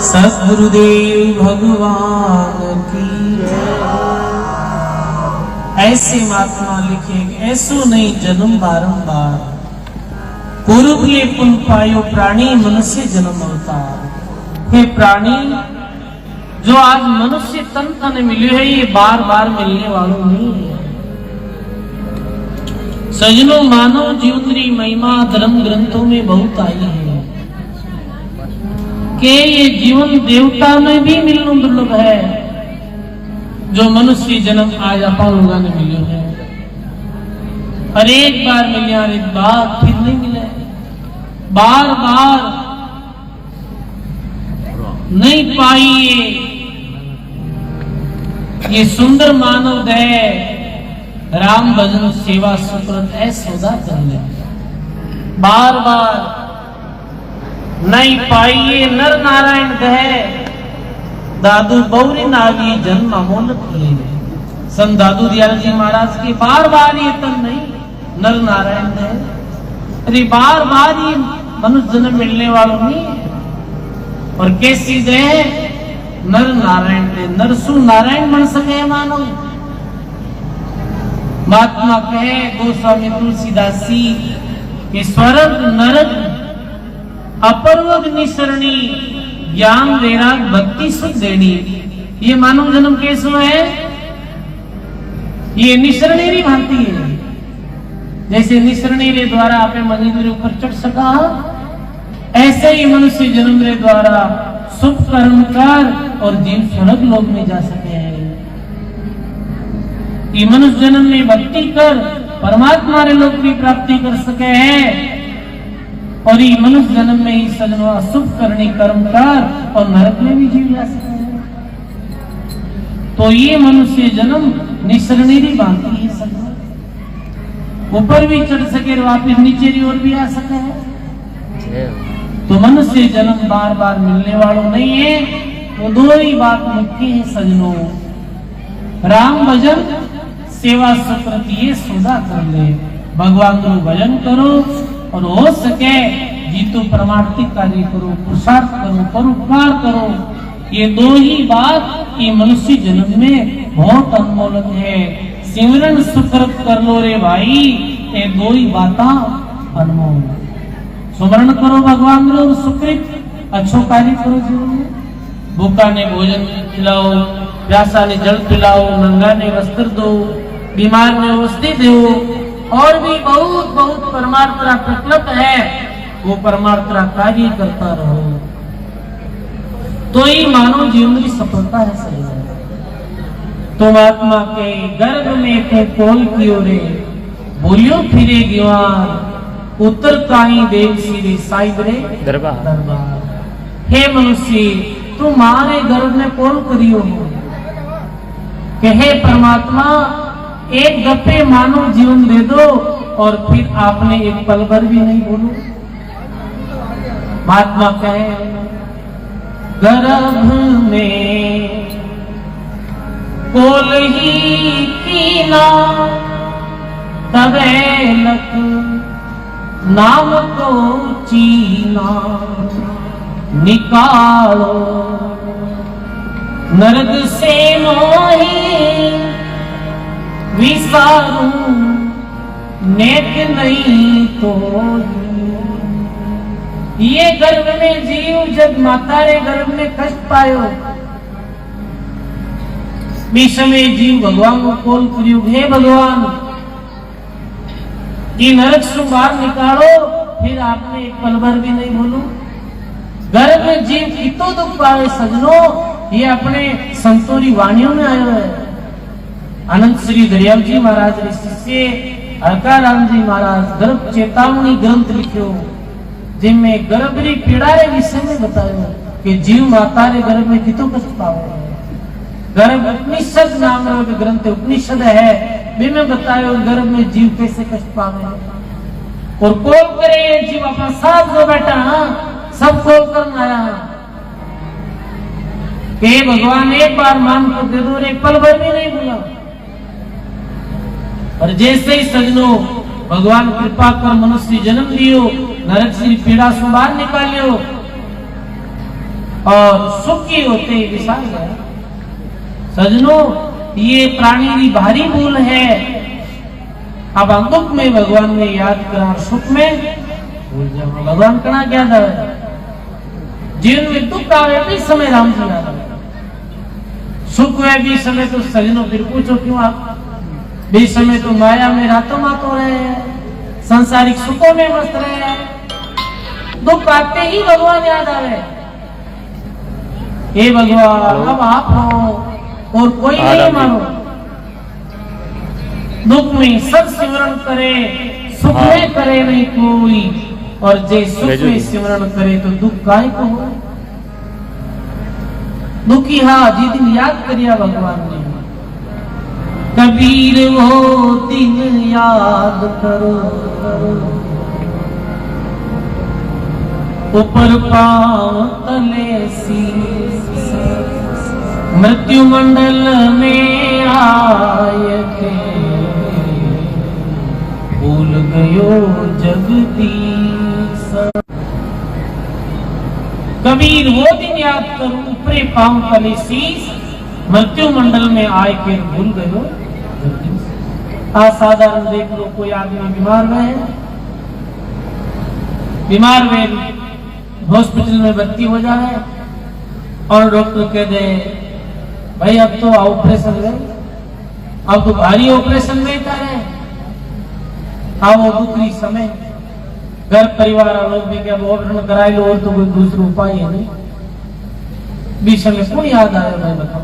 सद्गुरुदेव भगवान की। ऐसे महात्मा लिखे ऐसो नहीं जन्म बारंबार, पूर्व ले पुल पायो प्राणी मनुष्य जन्म अवतार। हे प्राणी, जो आज मनुष्य तन तन मिलियो है, ये बार बार मिलने वालों नहीं है। सजनों, मानव जीवन री महिमा धर्म ग्रंथों में बहुत आई है कि ये जीवन देवता में भी मिलना दुर्लभ है, जो मनुष्य जन्म आज अपन लोगों ने मिलियो है। और एक बार मिलिया और एक बार फिर नहीं मिले, बार बार नहीं पाइए ये सुंदर मानव देह राम भजन सेवा सुकृत ऐसा कर ले। बार बार नहीं पाइए नर नारायण देह दादू बौरी नागी जन्म अमोलक ले। संत दादू दयाल जी महाराज के बार बार ये तन नहीं नर नारायण देह, अरे बार बार ये मनुष्य जन्म मिलने वालों नहीं है। और कैसी देह नर नारायण दे, नरसु नारायण बन सके मानो। महात्मा कहे गोस्वामी तुलसीदासी कि स्वर्ग नरक अपर्वग निसरणी ज्ञान वैराग भक्ति सुख देनी। ये मानव जन्म कैसो है, ये निसरणी री भांति है। जैसे निसरणी रे द्वारा आपे मंदिर ऊपर चढ़ सका, ऐसे ही मनुष्य जन्म रे द्वारा शुभ कर्म कर और जीव स्वर्ग लोक में जा सके हैं। ये मनुष्य जन्म में भक्ति कर परमात्मा रे लोक की प्राप्ति कर सके हैं। और ये मनुष्य जन्म में ही सजनवा शुभ करनी कर्म कर और नरक में भी जीव जा सके हैं। तो ये मनुष्य जन्म निसरणी री भांति है, सजनवा ऊपर भी चढ़ सके और वापिस नीचे की ओर भी आ सके है। तो मनुष्य जन्म बार बार मिलने वालों नहीं है। तो दो ही बात मुख्य है सजनों, राम भजन सेवा सुकृत ये सौदा कर ले। भगवान को भजन करो और हो सके जीतो परमार्थिक कार्य करो, पुरुषार्थ करो, परोपकार करो। ये दो ही बात ये मनुष्य जन्म में बहुत अनमोलक है। सिमरन सुकृत कर लो रे भाई, ये दो ही बाता अनमोल। सुमरण करो भगवान रो, सुकृत अच्छो कार्य करो जीवन में। भूखा ने भोजन खिलाओ, प्यासा ने जल पिलाओ, नंगा ने वस्त्र दो, बीमार ने औषधि दो। और भी बहुत बहुत परमार्थ का प्रकल्प है, वो परमार्थ का कार्य करता रहो तो ही मानव जीवन की सफलता है। सही है। तुम आत्मा के गर्भ में थे कोल की ओरे, बोलियो फिरे गिवार उत्तर काई देव सिरे साइब रे दरबार। हे मनुष्य, तुम्हारे गर्भ में कौन करियो हो कि हे परमात्मा एक गप्पे मानव जीवन दे दो और फिर आपने एक पल भर भी नहीं बोलो। महात्मा कहे गर्भ में कोल ही कीना तबे लक नाम को चीना निकालो नरक से मोही विसारू नेक नहीं तो। ये गर्भ में जीव जब माता रे गर्भ में कष्ट पायो, समय जीव भगवान को कॉल करियो, हे भगवान ये नरक से बाहर निकालो। फिर आपने एक पल भर भी नहीं बोलो। गर्भ में जीव कितो दुख पावे सजनो, ये अपने संतों की वाणियों में आयो है। अनंत श्री दरियाव जी महाराज रे शिष्य हरकाराम जी महाराज गर्भ चेतावनी ग्रंथ लिखो, जिनमें गर्भ री पीड़ा रे विषय में बतायो कि जीव माता रे गर्भ में कितो कष्ट पावे। गर्भ उपनिषद नाम रो ग्रंथ उपनिषद है, में बतायो गर्भ में जीव कैसे कष्ट पावे। और कॉल करे जीव अपना साथ जो बैठा, सब कॉल करना आया कि भगवान एक बार मान को दे दो, एक पल भर भी नहीं बोला। और जैसे ही सजनो भगवान कृपा कर मनुष्य जन्म लियो, नरक से पीड़ा से बाहर निकालियो और सुखी होते विशाल है। सजनो ये प्राणी की भारी भूल है। अब हम दुख में भगवान ने याद करा, सुख में भूल जाओ। भगवान कना क्या था, जीवन में दुख आवे तो समय राम जी याद। सुख हुए भी समय तो सजनों फिर पूछो क्यों आप भी समय तो माया में रातों मातों रहे हैं, सांसारिक सुखों में मस्त रहे हैं। दुख आते ही भगवान याद आवे, हे भगवान अब आप हो और कोई नहीं मानो। दुख में सब सिमरण करे, सुख में करे नहीं कोई, और जे सुख में सिमरण करे तो दुख काहे को हो। दुखी हाँ जी दिन याद करिया भगवान ने, कबीर वो दिन याद करो, ऊपर पांव तले शीश, मृत्यु मंडल में आए थे, भूल गयो जगदीश। कबीर वो दिन याद करो, ऊपरे पांव तले शीश, मृत्यु मंडल में आए के भूल गयो जगदीश। असाधारण देख लो, कोई आदमी बीमार रहे, बीमार हुए हॉस्पिटल में भर्ती हो जाए और डॉक्टर कह दे भाई अब तो ऑपरेशन है, अब तो भारी ऑपरेशन में करे, आओ दूसरी समय घर परिवार लोग भी क्या ऑपरेशन कराए लो और तो कोई दूसरा उपाय है नहीं। बीच में कौन याद आया भाई बताओ।